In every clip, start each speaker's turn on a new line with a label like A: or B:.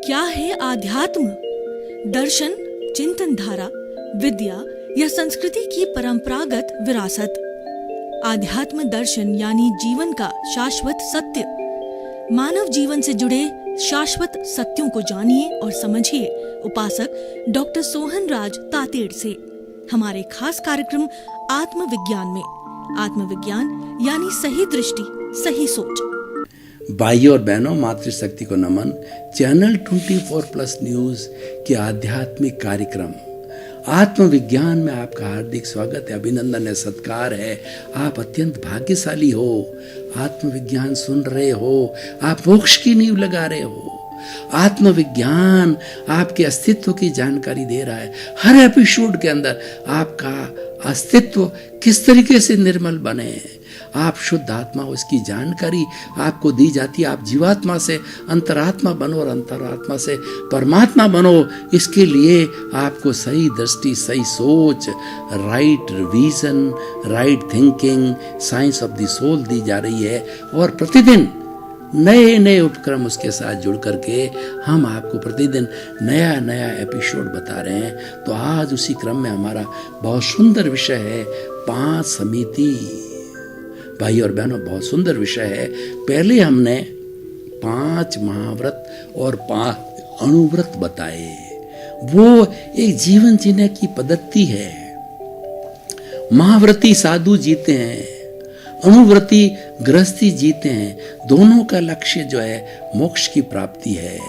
A: क्या है आध्यात्म? दर्शन, चिंतन धारा, विद्या या संस्कृति की परंपरागत विरासत। आध्यात्म दर्शन यानी जीवन का शाश्वत सत्य। मानव जीवन से जुड़े शाश्वत सत्यों को जानिए और समझिए उपासक डॉक्टर सोहन राज तातेड़ से हमारे खास कार्यक्रम आत्मविज्ञान में। आत्मविज्ञान यानी सही दृष्टि, सही सोच।
B: भाइयों और बहनों, मातृशक्ति को नमन। चैनल 24+ न्यूज के आध्यात्मिक कार्यक्रम आत्मविज्ञान में आपका हार्दिक स्वागत है, अभिनंदन है, सत्कार है। आप अत्यंत भाग्यशाली हो, आत्मविज्ञान सुन रहे हो, आप मोक्ष की नींव लगा रहे हो। आत्मविज्ञान आपके अस्तित्व की जानकारी दे रहा है। हर एपिसोड के अंदर आपका अस्तित्व किस तरीके से निर्मल बने, आप शुद्ध आत्मा, उसकी जानकारी आपको दी जाती है। आप जीवात्मा से अंतरात्मा बनो और अंतरात्मा से परमात्मा बनो। इसके लिए आपको सही दृष्टि, सही सोच, right vision, right thinking, science of the soul दी जा रही है। और प्रतिदिन नए नए उपक्रम उसके साथ जुड़ करके हम आपको प्रतिदिन नया नया एपिसोड बता रहे हैं। तो आज उसी क्रम में हमारा बहुत सुंदर विषय है 5 समिति। भाई और बहनों, बहुत सुंदर विषय है। पहले हमने 5 महाव्रत और 5 अणुव्रत बताए। वो एक जीवन जीने की पद्धति है। महाव्रती साधु जीते हैं, अणुव्रती गृहस्थी जीते हैं। दोनों का लक्ष्य जो है मोक्ष की प्राप्ति है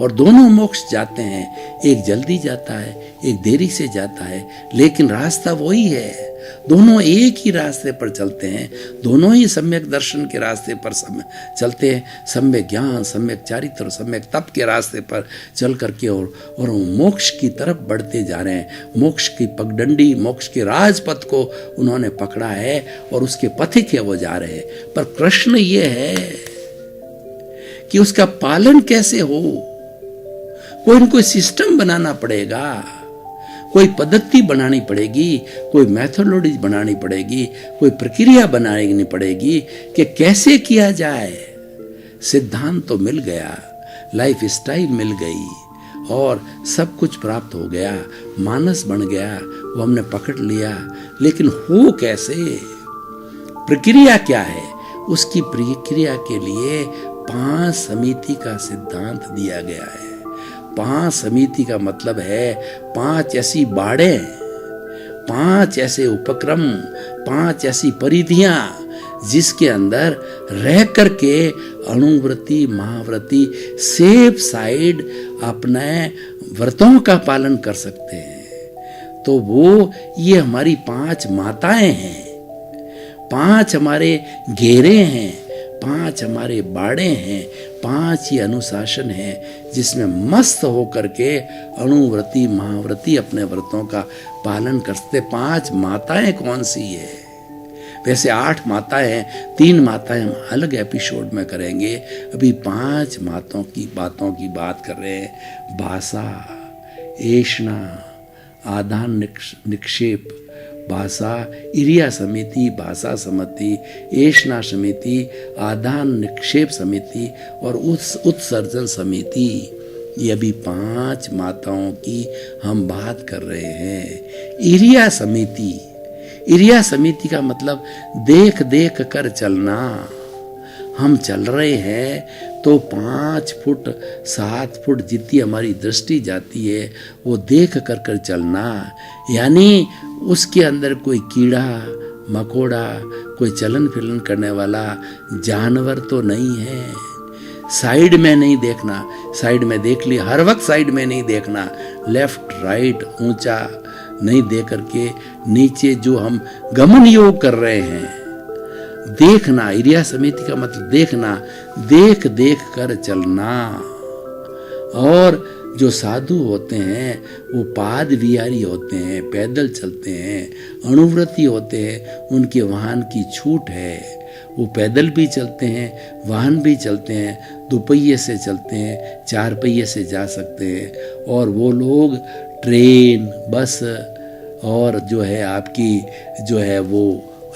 B: और दोनों मोक्ष जाते हैं। एक जल्दी जाता है, एक देरी से जाता है, लेकिन रास्ता वही है। दोनों एक ही रास्ते पर चलते हैं, दोनों ही सम्यक दर्शन के रास्ते पर चलते हैं। सम्यक ज्ञान, सम्यक चारित्र, सम्यक तप के रास्ते पर चल करके और मोक्ष की तरफ बढ़ते जा रहे हैं। मोक्ष की पगडंडी, मोक्ष के राजपथ को उन्होंने पकड़ा है और उसके पथिक है वो जा रहे हैं। पर प्रश्न ये है कि उसका पालन कैसे हो। कोई न कोई सिस्टम बनाना पड़ेगा, कोई पद्धति बनानी पड़ेगी, कोई मेथोडोलॉजी बनानी पड़ेगी, कोई प्रक्रिया बनानी पड़ेगी कि कैसे किया जाए। सिद्धांत तो मिल गया, लाइफ स्टाइल मिल गई और सब कुछ प्राप्त हो गया, मानस बन गया, वो हमने पकड़ लिया। लेकिन हो कैसे, प्रक्रिया क्या है? उसकी प्रक्रिया के लिए 5 समिति का सिद्धांत दिया गया है। 5 समिति का मतलब है 5 ऐसी बाड़ें, 5 ऐसे उपक्रम, 5 ऐसी परिधियां जिसके अंदर रह करके अणुव्रती, महाव्रती सेफ साइड अपने व्रतों का पालन कर सकते हैं। तो वो ये हमारी 5 माताएं हैं, 5 हमारे घेरे हैं, 5 हमारे बाड़े हैं, 5 ही अनुशासन है जिसमें मस्त होकर के अणुव्रती, महाव्रती अपने व्रतों का पालन करते। 5 माताएं कौन सी है? वैसे 8 माताएं हैं, 3 माताएं हम अलग एपिसोड में करेंगे। अभी 5 माताओं की बात कर रहे हैं। भाषा, ऐष्णा, आदान निक्षेप, भाषा, इरिया समिति, भाषा समिति, ऐष्णा समिति, आदान निक्षेप समिति और उत्सर्जन समिति। ये अभी 5 माताओं की हम बात कर रहे हैं। इरिया समिति का मतलब देख देख कर चलना। हम चल रहे हैं तो 5 फुट 7 फुट जितनी हमारी दृष्टि जाती है वो देख कर चलना। यानी उसके अंदर कोई कीड़ा मकोड़ा, कोई चलन फिलन करने वाला जानवर तो नहीं है। साइड में नहीं देखना, साइड में देख लिया, हर वक्त साइड में नहीं देखना। लेफ्ट राइट ऊंचा नहीं देख करके नीचे जो हम गमन योग कर रहे हैं देखना। इरिया समिति का मतलब देखना, देख देख कर चलना। और जो साधु होते हैं वो पाद विहारी होते हैं, पैदल चलते हैं। अणुव्रती होते हैं, उनके वाहन की छूट है, वो पैदल भी चलते हैं, वाहन भी चलते हैं, 2 पहिए से चलते हैं, 4 पहिए से जा सकते हैं। और वो लोग ट्रेन, बस और जो है आपकी जो है वो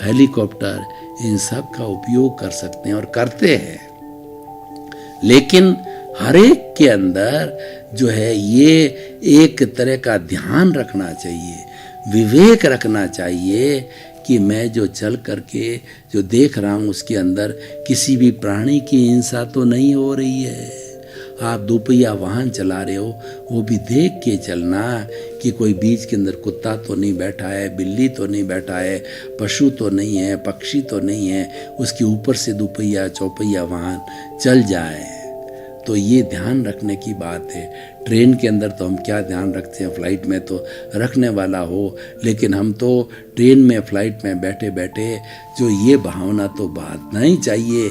B: हेलीकॉप्टर, इन सब का उपयोग कर सकते हैं और करते हैं। लेकिन हर एक के अंदर जो है ये एक तरह का ध्यान रखना चाहिए, विवेक रखना चाहिए कि मैं जो चल करके जो देख रहा हूँ उसके अंदर किसी भी प्राणी की हिंसा तो नहीं हो रही है। आप दोपहिया वाहन चला रहे हो, वो भी देख के चलना कि कोई बीच के अंदर कुत्ता तो नहीं बैठा है, बिल्ली तो नहीं बैठा है, पशु तो नहीं है, पक्षी तो नहीं है, उसके ऊपर से दोपहिया चौपहिया वाहन चल जाए। तो ये ध्यान रखने की बात है। ट्रेन के अंदर तो हम क्या ध्यान रखते हैं, फ्लाइट में तो रखने वाला हो, लेकिन हम तो ट्रेन में फ्लाइट में बैठे बैठे जो ये भावना तो बांधना ही चाहिए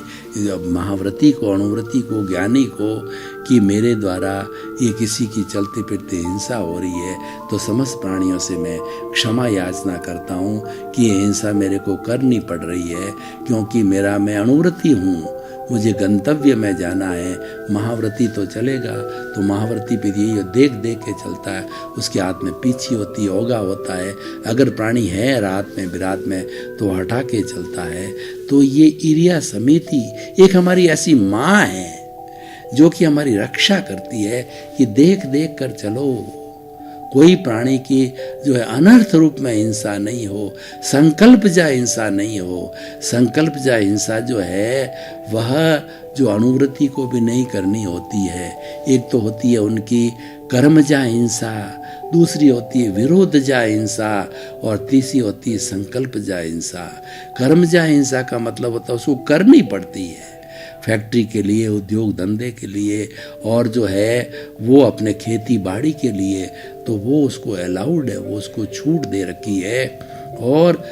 B: महाव्रती को, अणुव्रती को, ज्ञानी को, कि मेरे द्वारा ये किसी की चलते फिरते हिंसा हो रही है तो समस्त प्राणियों से मैं क्षमा याचना करता हूँ कि ये हिंसा मेरे को करनी पड़ रही है, क्योंकि मैं अणुव्रती हूँ, मुझे गंतव्य में जाना है। महाव्रती तो चलेगा तो महाव्रती पे यही देख देख के चलता है, उसके हाथ में पीछी होती है, ओगा होता है, अगर प्राणी है रात में विरात में तो हटा के चलता है। तो ये इरिया समिति एक हमारी ऐसी माँ है जो कि हमारी रक्षा करती है कि देख देख कर चलो, कोई प्राणी की जो है अनर्थ रूप में हिंसा नहीं हो, संकल्प जा हिंसा नहीं हो। संकल्प जा हिंसा जो है वह जो अणुव्रती को भी नहीं करनी होती है। एक तो होती है उनकी कर्म जा हिंसा, दूसरी होती है विरोध जा हिंसा, और तीसरी होती है संकल्प जा हिंसा। कर्म जा हिंसा का मतलब होता है उसको करनी पड़ती है, फैक्ट्री के लिए, उद्योग धंधे के लिए, और जो है वो अपने खेती बाड़ी के लिए, तो वो उसको अलाउड है, वो उसको छूट दे रखी है। और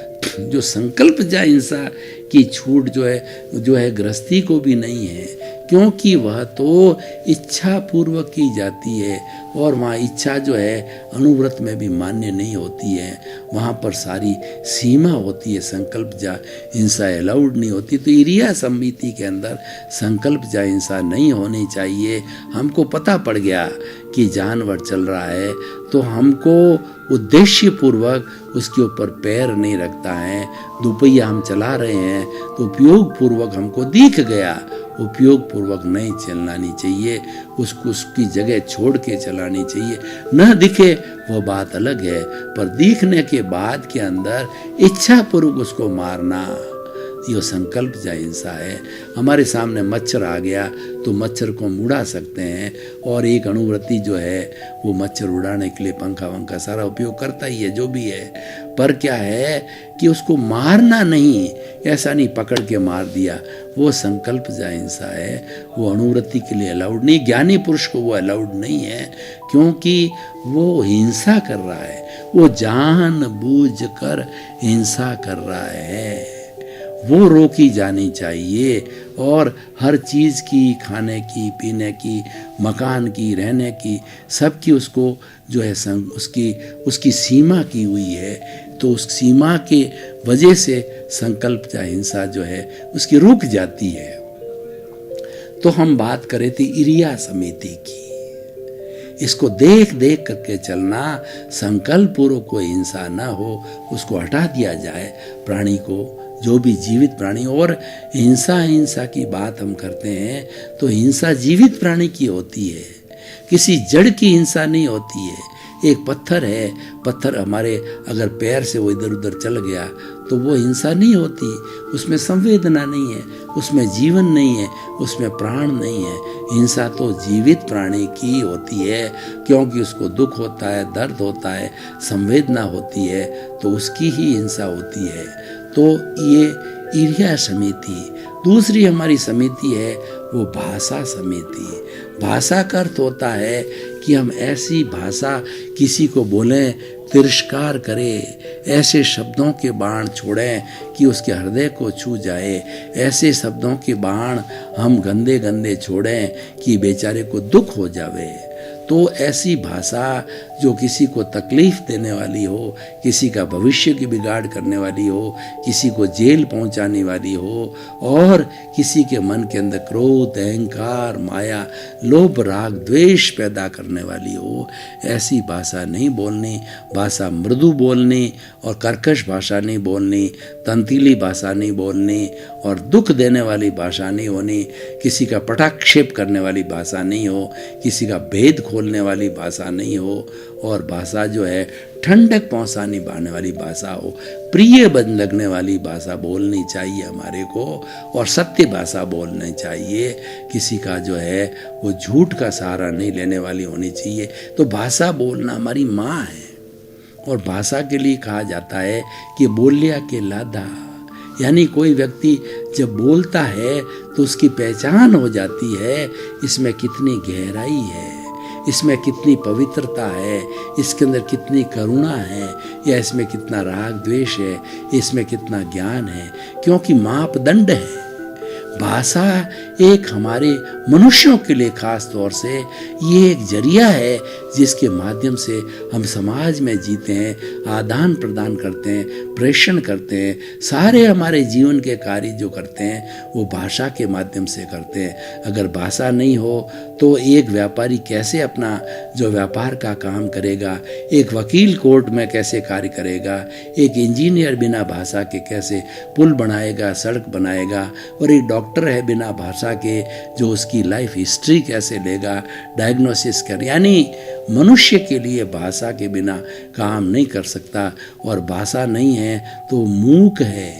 B: जो संकल्प जा हिंसा की छूट जो है गृहस्थी को भी नहीं है, क्योंकि वह तो इच्छा पूर्वक की जाती है, और वहाँ इच्छा जो है अणुव्रत में भी मान्य नहीं होती है, वहाँ पर सारी सीमा होती है, संकल्प जा हिंसा अलाउड नहीं होती। तो इरिया समिति के अंदर संकल्प जा हिंसा नहीं होनी चाहिए। हमको पता पड़ गया कि जानवर चल रहा है तो हमको उद्देश्य पूर्वक उसके ऊपर पैर नहीं रखता है। दोपहिया हम चला रहे हैं तो उपयोग पूर्वक हमको दिख गया, उपयोग पूर्वक नहीं चलानी चाहिए, उसको उसकी जगह छोड़ के चलानी चाहिए। न दिखे वो बात अलग है, पर दिखने के बाद के अंदर इच्छा पूर्वक उसको मारना, ये संकल्प जा हिंसा है। हमारे सामने मच्छर आ गया तो मच्छर को हम उड़ा सकते हैं, और एक अणुव्रती जो है वो मच्छर उड़ाने के लिए पंखा वंखा सारा उपयोग करता ही है, जो भी है, पर क्या है कि उसको मारना नहीं, ऐसा नहीं पकड़ के मार दिया, वो संकल्प जा हिंसा है। वो अणुव्रती के लिए अलाउड नहीं, ज्ञानी पुरुष को वो अलाउड नहीं है, क्योंकि वो हिंसा कर रहा है, वो जानबूझ कर हिंसा कर रहा है, वो रोकी जानी चाहिए। और हर चीज़ की, खाने की, पीने की, मकान की, रहने की, सबकी उसको जो है उसकी सीमा की हुई है, तो उस सीमा के वजह से संकल्प या हिंसा जो है उसकी रुक जाती है। तो हम बात करें थी इरिया समिति की, इसको देख देख करके चलना, संकल्प पूर्वक कोई हिंसा ना हो, उसको हटा दिया जाए प्राणी को, जो भी जीवित प्राणी। और हिंसा की बात हम करते हैं तो हिंसा जीवित प्राणी की होती है, किसी जड़ की हिंसा नहीं होती है। एक पत्थर है, पत्थर हमारे अगर पैर से वो इधर उधर चल गया तो वो हिंसा नहीं होती, उसमें संवेदना नहीं है, उसमें जीवन नहीं है, उसमें प्राण नहीं है। हिंसा तो जीवित प्राणी की होती है, क्योंकि उसको दुख होता है, दर्द होता है, संवेदना होती है, तो उसकी ही हिंसा होती है। तो ये इरिया समिति। दूसरी हमारी समिति है वो भाषा समिति। भाषा का अर्थ होता है कि हम ऐसी भाषा किसी को बोलें, तिरस्कार करें, ऐसे शब्दों के बाण छोड़ें कि उसके हृदय को छू जाए, ऐसे शब्दों के बाण हम गंदे गंदे छोड़ें कि बेचारे को दुख हो जावे। तो ऐसी भाषा जो किसी को तकलीफ देने वाली हो, किसी का भविष्य की बिगाड़ करने वाली हो, किसी को जेल पहुंचाने वाली हो और किसी के मन के अंदर क्रोध, अहंकार, माया, लोभ, राग, द्वेष पैदा करने वाली हो, ऐसी भाषा नहीं बोलनी। भाषा मृदु बोलनी और कर्कश भाषा नहीं बोलनी, तंतीली भाषा नहीं बोलनी और दुख देने वाली भाषा नहीं होनी, किसी का पटाक्षेप करने वाली भाषा नहीं हो, किसी का भेद खोलने वाली भाषा नहीं हो और भाषा जो है ठंडक पहुंचाने पाने वाली भाषा हो, प्रिय बन लगने वाली भाषा बोलनी चाहिए हमारे को और सत्य भाषा बोलनी चाहिए। किसी का जो है वो झूठ का सहारा नहीं लेने वाली होनी चाहिए। तो भाषा बोलना हमारी माँ है और भाषा के लिए कहा जाता है कि बोलिया के लादा, यानी कोई व्यक्ति जब बोलता है तो उसकी पहचान हो जाती है, इसमें कितनी गहराई है, इसमें कितनी पवित्रता है, इसके अंदर कितनी करुणा है, या इसमें कितना राग द्वेष है, इसमें कितना ज्ञान है, क्योंकि मापदंड है। भाषा एक हमारे मनुष्यों के लिए खास तौर से ये एक जरिया है जिसके माध्यम से हम समाज में जीते हैं, आदान प्रदान करते हैं, प्रेषण करते हैं, सारे हमारे जीवन के कार्य जो करते हैं वो भाषा के माध्यम से करते हैं। अगर भाषा नहीं हो तो एक व्यापारी कैसे अपना जो व्यापार का काम करेगा, एक वकील कोर्ट में कैसे कार्य करेगा, एक इंजीनियर बिना भाषा के कैसे पुल बनाएगा, सड़क बनाएगा, और एक डॉक्टर है बिना भाषा के जो उसकी लाइफ हिस्ट्री कैसे लेगा, डायग्नोसिस कर, यानी मनुष्य के लिए भाषा के बिना काम नहीं कर सकता। और भाषा नहीं है तो मूक है,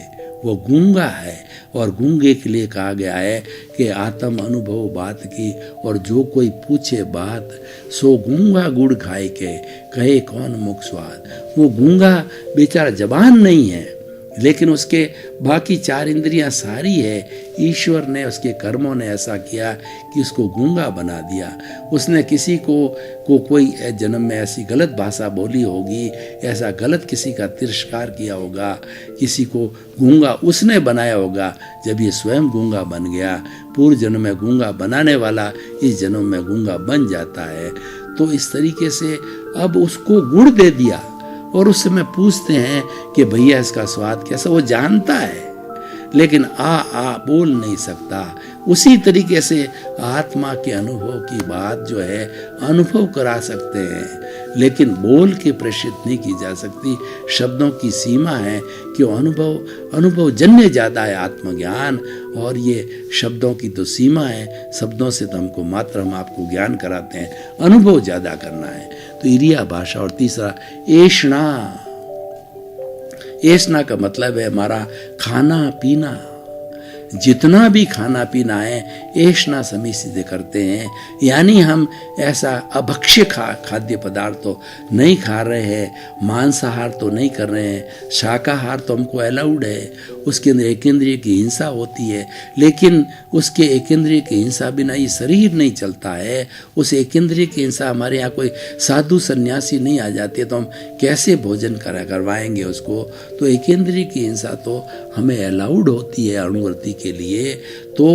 B: वो गूंगा है, और गूंगे के लिए कहा गया है कि आत्म अनुभव बात की, और जो कोई पूछे बात सो गूंगा गुड़ खाए के कहे कौन मुख स्वाद। वो गूंगा बेचारा जबान नहीं है लेकिन उसके बाकी चार इंद्रियां सारी है। ईश्वर ने उसके कर्मों ने ऐसा किया कि उसको गूंगा बना दिया। उसने किसी को कोई जन्म में ऐसी गलत भाषा बोली होगी, ऐसा गलत किसी का तिरस्कार किया होगा, किसी को गूंगा उसने बनाया होगा। जब ये स्वयं गूंगा बन गया, पूर्व जन्म में गूंगा बनाने वाला इस जन्म में गूंगा बन जाता है। तो इस तरीके से अब उसको गुड़ दे दिया और उससे में पूछते हैं कि भैया इसका स्वाद कैसा, वो जानता है लेकिन आ बोल नहीं सकता। उसी तरीके से आत्मा के अनुभव की बात जो है अनुभव करा सकते हैं लेकिन बोल के प्रेषित नहीं की जा सकती। शब्दों की सीमा है कि अनुभव जन्य ज़्यादा है आत्मज्ञान, और ये शब्दों की तो सीमा है। शब्दों से तो हमको मात्र हम आपको ज्ञान कराते हैं, अनुभव ज़्यादा करना है। तो इरिया भाषा। और तीसरा ऐषणा। ऐषणा का मतलब है हमारा खाना पीना। जितना भी खाना पीना है ऐषणा समी से करते हैं, यानी हम ऐसा अभक्ष्य खाद्य पदार्थ तो नहीं खा रहे हैं, मांसाहार तो नहीं कर रहे हैं, शाकाहार तो हमको अलाउड है। उसके अंदर एक इंद्रिय की हिंसा होती है, लेकिन उसके एक इंद्रिय की हिंसा बिना ये शरीर नहीं चलता है। उस एक इंद्रिय की हिंसा हमारे यहाँ कोई साधु सन्यासी नहीं आ जाती है तो हम कैसे भोजन करवाएंगे उसको। तो एक इंद्रिय की हिंसा तो हमें अलाउड होती है अणुवर्ती के लिए, तो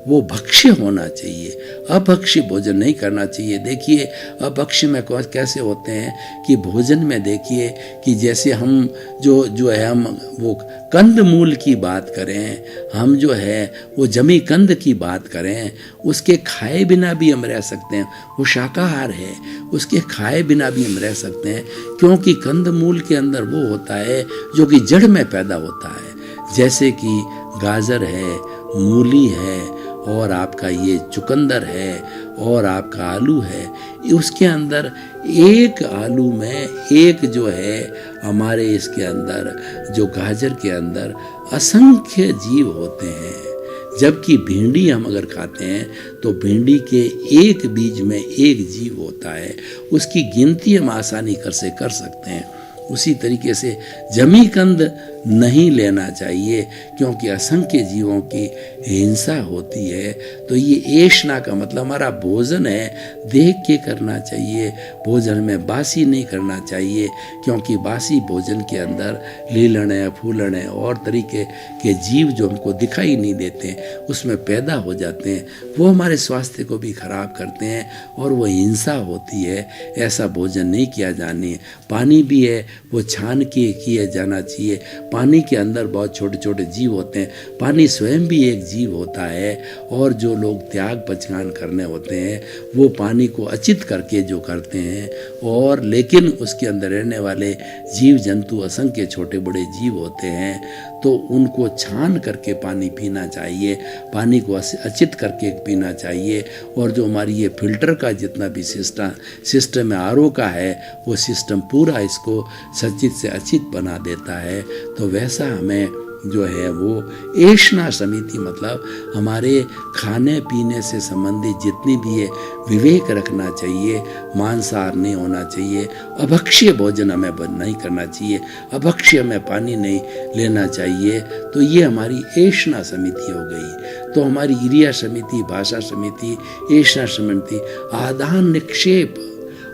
B: वो भक्ष्य होना चाहिए, अभक्ष्य भोजन नहीं करना चाहिए। देखिए अभक्ष्य में कैसे होते हैं कि भोजन में देखिए कि जैसे हम जो है हम वो कंद मूल की बात करें, हम जो है वो जमी कंद की बात करें, उसके खाए बिना भी हम रह सकते हैं। वो शाकाहार है, उसके खाए बिना भी हम रह सकते हैं, क्योंकि कंद मूल के अंदर वो होता है जो कि जड़ में पैदा होता है। जैसे कि गाजर है, मूली है, और आपका ये चुकंदर है, और आपका आलू है। उसके अंदर एक आलू में एक जो है हमारे इसके अंदर जो गाजर के अंदर असंख्य जीव होते हैं। जबकि भिंडी हम अगर खाते हैं तो भिंडी के एक बीज में एक जीव होता है, उसकी गिनती हम आसानी से कर सकते हैं। उसी तरीके से जमी कंद नहीं लेना चाहिए, क्योंकि असंख्य जीवों की हिंसा होती है। तो ये ऐशना का मतलब हमारा भोजन है, देख के करना चाहिए। भोजन में बासी नहीं करना चाहिए, क्योंकि बासी भोजन के अंदर लीलण है, फूलण है और तरीके के जीव जो हमको दिखाई नहीं देते उसमें पैदा हो जाते हैं, वो हमारे स्वास्थ्य को भी खराब करते हैं और वो हिंसा होती है। ऐसा भोजन नहीं किया जानी है। पानी भी है वो छान के किया जाना चाहिए। पानी के अंदर बहुत छोटे छोटे जीव होते हैं, पानी स्वयं भी एक जीव होता है। और जो लोग त्याग पचगान करने होते हैं वो पानी को अचित करके जो करते हैं, और लेकिन उसके अंदर रहने वाले जीव जंतु असंख्य छोटे बड़े जीव होते हैं, तो उनको छान करके पानी पीना चाहिए, पानी को अचित करके पीना चाहिए। और जो हमारी ये फिल्टर का जितना भी सिस्टम है, आरओ का है, वो सिस्टम पूरा इसको सचित से अचित बना देता है। तो वैसा हमें जो है वो ऐशना समिति मतलब हमारे खाने पीने से संबंधित जितनी भी है विवेक रखना चाहिए। मांसाहार नहीं होना चाहिए, अभक्ष्य भोजन हमें बंद नहीं करना चाहिए, अभक्ष्य में पानी नहीं लेना चाहिए। तो ये हमारी ऐशना समिति हो गई। तो हमारी इरिया समिति, भाषा समिति, ऐशना समिति, आदान निक्षेप।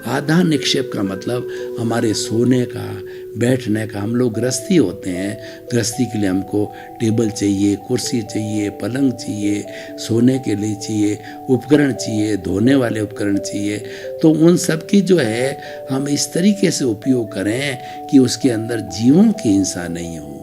B: आदान निक्षेप का मतलब हमारे सोने का, बैठने का। हम लोग गृहस्थी होते हैं, गृहस्थी के लिए हमको टेबल चाहिए, कुर्सी चाहिए, पलंग चाहिए, सोने के लिए चाहिए, उपकरण चाहिए, धोने वाले उपकरण चाहिए। तो उन सब की जो है हम इस तरीके से उपयोग करें कि उसके अंदर जीवों की हिंसा नहीं हो।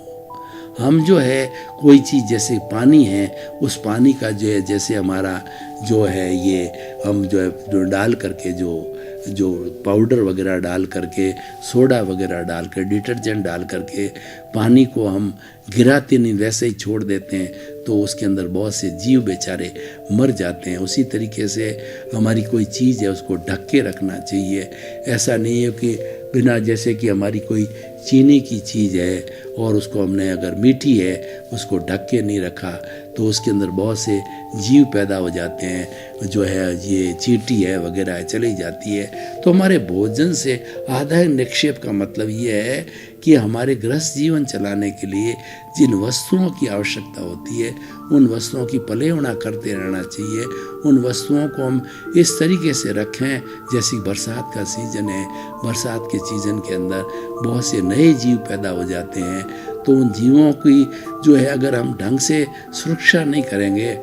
B: हम जो है कोई चीज़ जैसे पानी है, उस पानी का जो है जैसे हमारा जो है ये हम जो है जो डाल करके जो पाउडर वगैरह डाल करके, सोडा वगैरह डाल कर, डिटर्जेंट डाल करके पानी को हम गिराते नहीं, वैसे ही छोड़ देते हैं, तो उसके अंदर बहुत से जीव बेचारे मर जाते हैं। उसी तरीके से हमारी कोई चीज़ है उसको ढक के रखना चाहिए। ऐसा नहीं है कि बिना, जैसे कि हमारी कोई चीनी की चीज़ है और उसको हमने अगर मीठी है उसको ढक के नहीं रखा तो उसके अंदर बहुत से जीव पैदा हो जाते हैं, जो है ये चींटी है वगैरह चली जाती है। तो हमारे भोजन से आदान निक्षेप का मतलब ये है कि हमारे गृहस्थ जीवन चलाने के लिए जिन वस्तुओं की आवश्यकता होती है उन वस्तुओं की पलेवना करते रहना चाहिए। उन वस्तुओं को हम इस तरीके से रखें, जैसे बरसात का सीज़न है, बरसात के सीज़न के अंदर बहुत से नए जीव पैदा हो जाते हैं। तो उन जीवों की जो है अगर हम ढंग से सुरक्षा नहीं करेंगे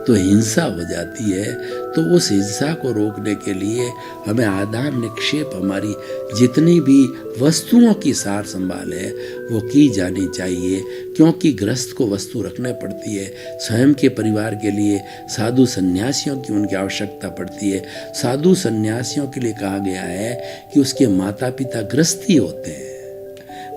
B: तो हिंसा हो जाती है। तो उस हिंसा को रोकने के लिए हमें आदान निक्षेप, हमारी जितनी भी वस्तुओं की सार संभाल है वो की जानी चाहिए, क्योंकि गृहस्थ को वस्तु रखना पड़ती है। स्वयं के परिवार के लिए साधु सन्यासियों की उनकी आवश्यकता पड़ती है। साधु सन्यासियों के लिए कहा गया है कि उसके माता पिता गृहस्थी होते हैं,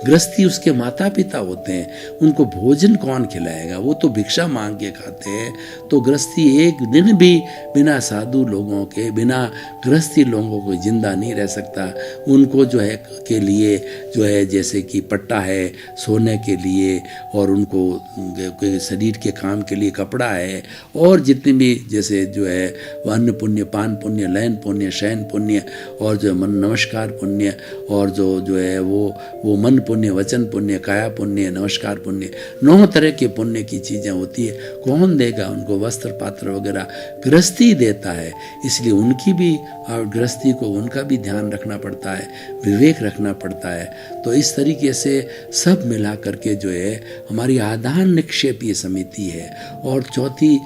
B: गृहस्थी उसके माता पिता होते हैं, उनको भोजन कौन खिलाएगा, वो तो भिक्षा मांग के खाते हैं। तो गृहस्थी एक दिन भी बिना साधु लोगों के, बिना गृहस्थी लोगों को जिंदा नहीं रह सकता। उनको जो है के लिए जो है जैसे कि पट्टा है सोने के लिए, और उनको शरीर के काम के लिए कपड़ा है, और जितने भी जैसे जो है अन्न पुण्य, पान पुण्य, लयन पुण्य, शयन पुण्य, और जो मन नमस्कार पुण्य, और जो है वो मन पुण्य, वचन पुण्य, काया पुण्य, नमस्कार पुण्य, 9 तरह के पुण्य की चीज़ें होती है। कौन देगा उनको? वस्त्र पात्र वगैरह गृहस्थी देता है। इसलिए उनकी भी और गृहस्थी को उनका भी ध्यान रखना पड़ता है, विवेक रखना पड़ता है। तो इस तरीके से सब मिला करके जो है हमारी आदान निक्षेप ये समिति है। और चौथी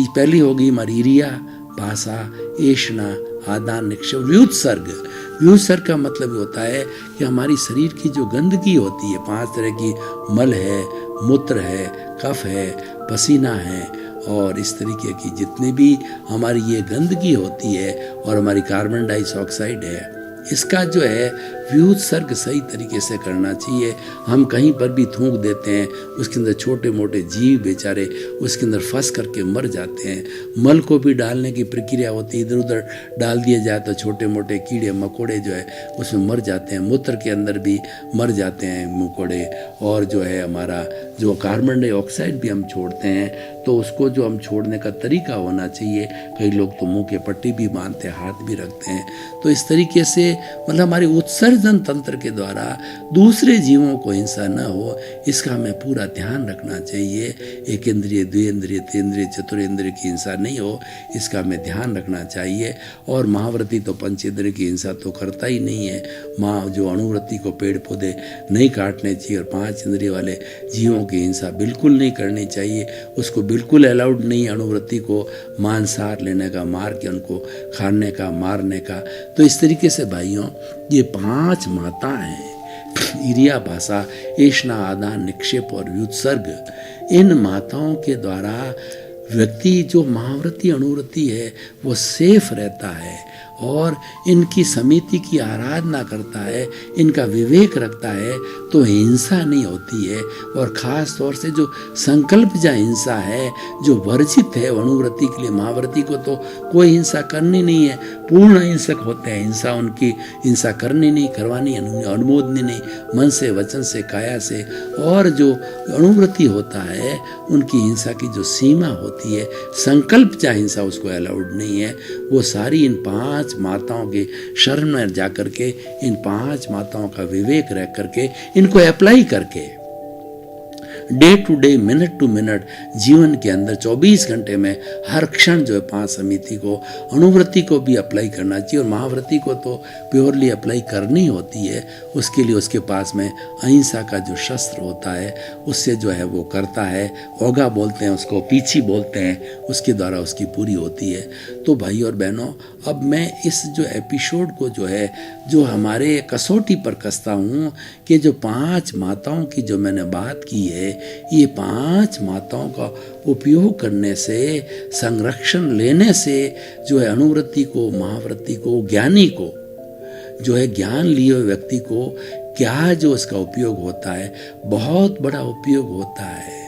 B: पहली होगी हमारी इरिया, भाषा, ऐशना, आदान निक्षेप, व्युत्सर्ग। व्युत्सर्ग का मतलब होता है कि हमारी शरीर की जो गंदगी होती है, 5 तरह की मल है, मूत्र है, कफ है, पसीना है, और इस तरीके की जितनी भी हमारी ये गंदगी होती है, और हमारी कार्बन डाइऑक्साइड है, इसका जो है व्युत्सर्ग सही तरीके से करना चाहिए। हम कहीं पर भी थूक देते हैं, उसके अंदर छोटे मोटे जीव बेचारे उसके अंदर फंस करके मर जाते हैं। मल को भी डालने की प्रक्रिया होती है, इधर उधर डाल दिया जाए तो छोटे मोटे कीड़े मकोड़े जो है उसमें मर जाते हैं। मूत्र के अंदर भी मर जाते हैं मकोड़े। और जो है हमारा जो कार्बन डाइऑक्साइड भी हम छोड़ते हैं, तो उसको जो हम छोड़ने का तरीका होना चाहिए। कई लोग तो मुंह के पट्टी भी बांधते हैं, हाथ भी रखते हैं। तो इस तरीके से मतलब हमारे उत्सर्ग विसर्जन तंत्र के द्वारा दूसरे जीवों को हिंसा न हो, इसका हमें पूरा ध्यान रखना चाहिए। एक इंद्रिय, द्विइंद्रिय, त्रिइंद्रिय, चतुरेंद्रिय की हिंसा नहीं हो, इसका हमें ध्यान रखना चाहिए। और महाव्रती तो पंचेंद्रिय की हिंसा तो करता ही नहीं है। माँ जो अणुव्रती को पेड़ पौधे नहीं काटने चाहिए और 5 इंद्रिय वाले जीवों की हिंसा बिल्कुल नहीं करनी चाहिए। उसको बिल्कुल अलाउड नहीं अणुव्रती को मांसाहार लेने का, मार के उनको खाने का, मारने का। तो इस तरीके से भाइयों, ये 5 माता हैं, इरिया, भाषा, एषणा, आदान, निक्षेप और व्युत्सर्ग। इन माताओं के द्वारा व्यक्ति जो महाव्रती अणुव्रती है वो सेफ रहता है और इनकी समिति की आराधना करता है, इनका विवेक रखता है, तो हिंसा नहीं होती है। और ख़ास तौर से जो संकल्पजा हिंसा है, जो वर्जित है अणुव्रती के लिए, महाव्रती को तो कोई हिंसा करनी नहीं है, पूर्ण हिंसक होते हैं। हिंसा उनकी हिंसा करनी नहीं, करवानी, अनुमोदनी नहीं, मन से, वचन से, काया से। और जो अणुव्रती होता है उनकी हिंसा की जो सीमा होती है, संकल्पजा हिंसा, उसको अलाउड नहीं है। वो सारी इन 5 माताओं के शरण में जाकर के, इन 5 माताओं का विवेक रह करके, इनको अप्लाई करके day to day, minute to minute जीवन के अंदर 24 घंटे में हर क्षण जो है 5 समिति को, अणुव्रती को भी अप्लाई करना चाहिए। और महाव्रती को तो प्योरली अप्लाई करनी होती है। उसके लिए उसके पास में अहिंसा का जो शस्त्र होता है उससे जो है वो करता है। ओगा बोलते हैं उसको, पीछी बोलते हैं, उसके द्वारा उसकी पूरी होती है। तो भाई और बहनों, अब मैं इस जो एपिसोड को जो है, जो हमारे कसौटी पर कसता हूँ कि जो 5 माताओं की जो मैंने बात की है, ये 5 माताओं का उपयोग करने से, संरक्षण लेने से जो है अणुव्रती को, महाव्रती को, ज्ञानी को, जो है ज्ञान लिए हुए व्यक्ति को क्या जो उसका उपयोग होता है, बहुत बड़ा उपयोग होता है।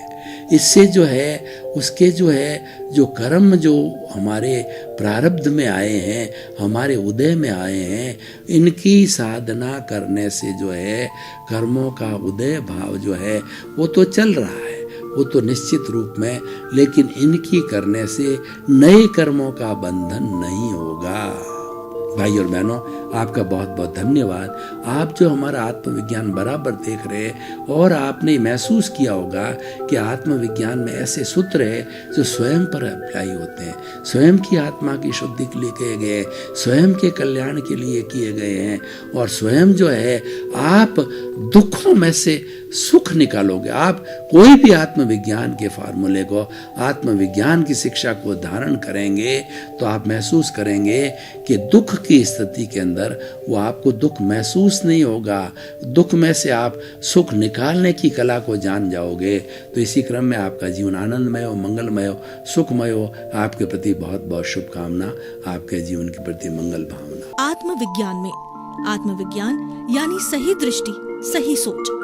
B: इससे जो है उसके जो है जो कर्म जो हमारे प्रारब्ध में आए हैं, हमारे उदय में आए हैं, इनकी साधना करने से जो है कर्मों का उदय भाव जो है वो तो चल रहा है, वो तो निश्चित रूप में, लेकिन इनकी करने से नए कर्मों का बंधन नहीं होगा। भाई और बहनों, आपका बहुत बहुत धन्यवाद। आप जो हमारा आत्मविज्ञान बराबर देख रहे हैं और आपने महसूस किया होगा कि आत्मविज्ञान में ऐसे सूत्र है जो स्वयं पर अप्लाई होते हैं, स्वयं की आत्मा की शुद्धि के लिए किए गए, स्वयं के कल्याण के लिए किए गए हैं। और स्वयं जो है आप दुखों में से सुख निकालोगे। आप कोई भी आत्मविज्ञान के फार्मूले को, आत्मविज्ञान की शिक्षा को धारण करेंगे तो आप महसूस करेंगे कि दुख की स्थिति के अंदर वो आपको दुख महसूस नहीं होगा। दुख में से आप सुख निकालने की कला को जान जाओगे। तो इसी क्रम में आपका जीवन आनंदमय हो, मंगलमय हो, सुखमय हो। आपके प्रति बहुत बहुत शुभकामना, आपके जीवन के प्रति मंगल भावना।
A: आत्मविज्ञान में, आत्मविज्ञान यानी सही दृष्टि, सही सोच।